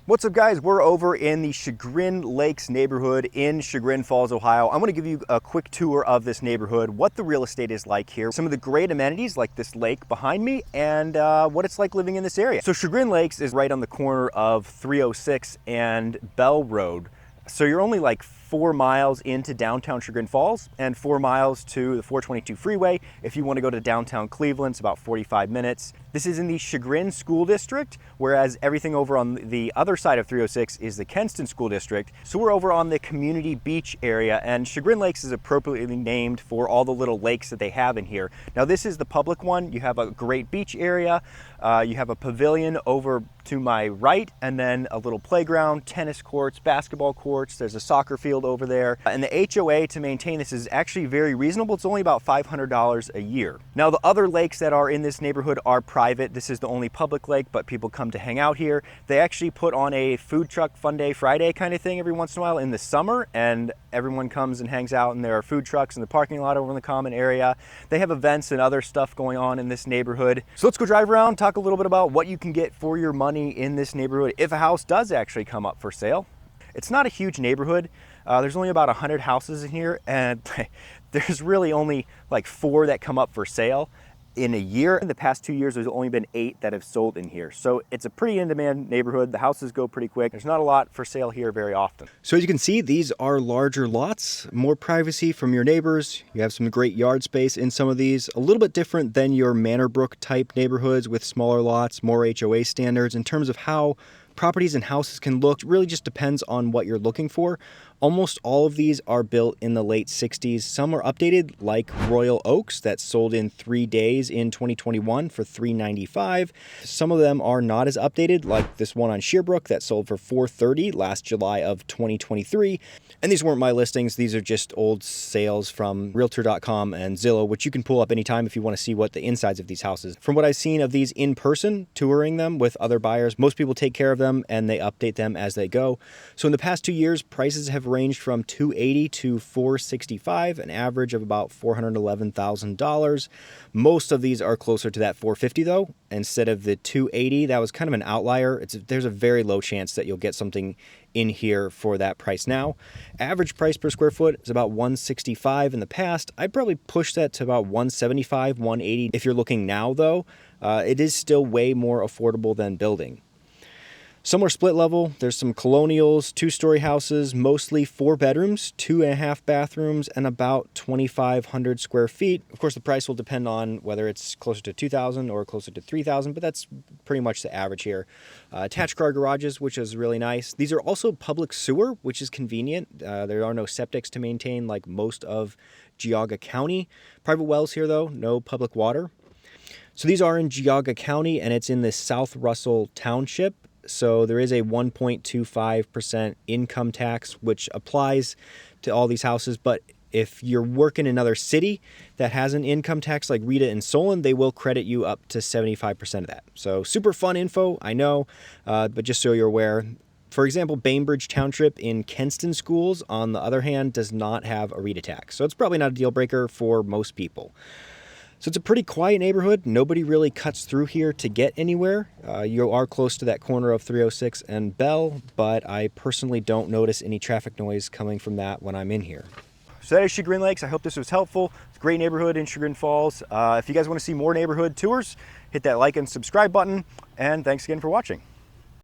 What's up, guys? We're over in the Chagrin Lakes neighborhood in Chagrin Falls, Ohio. I'm going to give you a quick tour of this neighborhood, what the real estate is like here, some of the great amenities like this lake behind me, and what it's like living in this area. So Chagrin Lakes is right on the corner of 306 and Bell Road. So you're only like 4 miles into downtown Chagrin Falls and 4 miles to the 422 freeway. If you want to go to downtown Cleveland, it's about 45 minutes. This is in the Chagrin School District, whereas everything over on the other side of 306 is the Kenston School District. So we're over on the community beach area, and Chagrin Lakes is appropriately named for all the little lakes that they have in here. Now this is the public one. You have a great beach area. You have a pavilion over to my right, and then a little playground, tennis courts, basketball courts. There's a soccer field over there. And the HOA to maintain this is actually very reasonable. It's only about $500 a year. Now the other lakes that are in this neighborhood are private. This is the only public lake, but people come to hang out here. They actually put on a food truck fun day Friday kind of thing every once in a while in the summer, and everyone comes and hangs out, and there are food trucks in the parking lot over in the common area. They have events and other stuff going on in this neighborhood. So let's go drive around, talk a little bit about what you can get for your money in this neighborhood if a house does actually come up for sale. It's not a huge neighborhood. There's only about 100 houses in here, and there's really only like 4 that come up for sale in a year. In the past 2 years, there's only been 8 that have sold in here. So it's a pretty in-demand neighborhood. The houses go pretty quick. There's not a lot for sale here very often. So as you can see, these are larger lots, more privacy from your neighbors. You have some great yard space in some of these, a little bit different than your Manor Brook type neighborhoods with smaller lots, more HOA standards. In terms of how properties and houses can look, it really just depends on what you're looking for. Almost all of these are built in the late 60s. Some are updated, like Royal Oaks that sold in 3 days in 2021 for $395. Some of them are not as updated, like this one on Shearbrook that sold for $430 last July of 2023. And these weren't my listings. These are just old sales from Realtor.com and Zillow, which you can pull up anytime if you want to see what the insides of these houses. From what I've seen of these in person, touring them with other buyers, most people take care of them and they update them as they go. So in the past 2 years, prices have ranged from $280 to $465, an average of about $411,000. Most of these are closer to that $450 though, instead of the $280. That was kind of an outlier. There's a very low chance that you'll get something in here for that price now. Average price per square foot is about $165 in the past. I'd probably push that to about $175, $180. If you're looking now though, it is still way more affordable than building. Some are split level. There's some colonials, 2-story houses, mostly 4 bedrooms, 2.5 bathrooms, and about 2,500 square feet. Of course, the price will depend on whether it's closer to 2,000 or closer to 3,000, but that's pretty much the average here. Attached car garages, which is really nice. These are also public sewer, which is convenient. There are no septics to maintain like most of Geauga County. Private wells here though, no public water. So these are in Geauga County, and it's in the South Russell Township. So there is a 1.25% income tax, which applies to all these houses. But if you're working in another city that has an income tax like Rita and Solon, they will credit you up to 75% of that. So super fun info, I know, but just so you're aware. For example, Bainbridge Township in Kenston Schools, on the other hand, does not have a Rita tax. So it's probably not a deal breaker for most people. So it's a pretty quiet neighborhood. Nobody really cuts through here to get anywhere. You are close to that corner of 306 and Bell, but I personally don't notice any traffic noise coming from that when I'm in here. So that is Chagrin Lakes. I hope this was helpful. It's a great neighborhood in Chagrin Falls. If you guys want to see more neighborhood tours, hit that like and subscribe button. And thanks again for watching.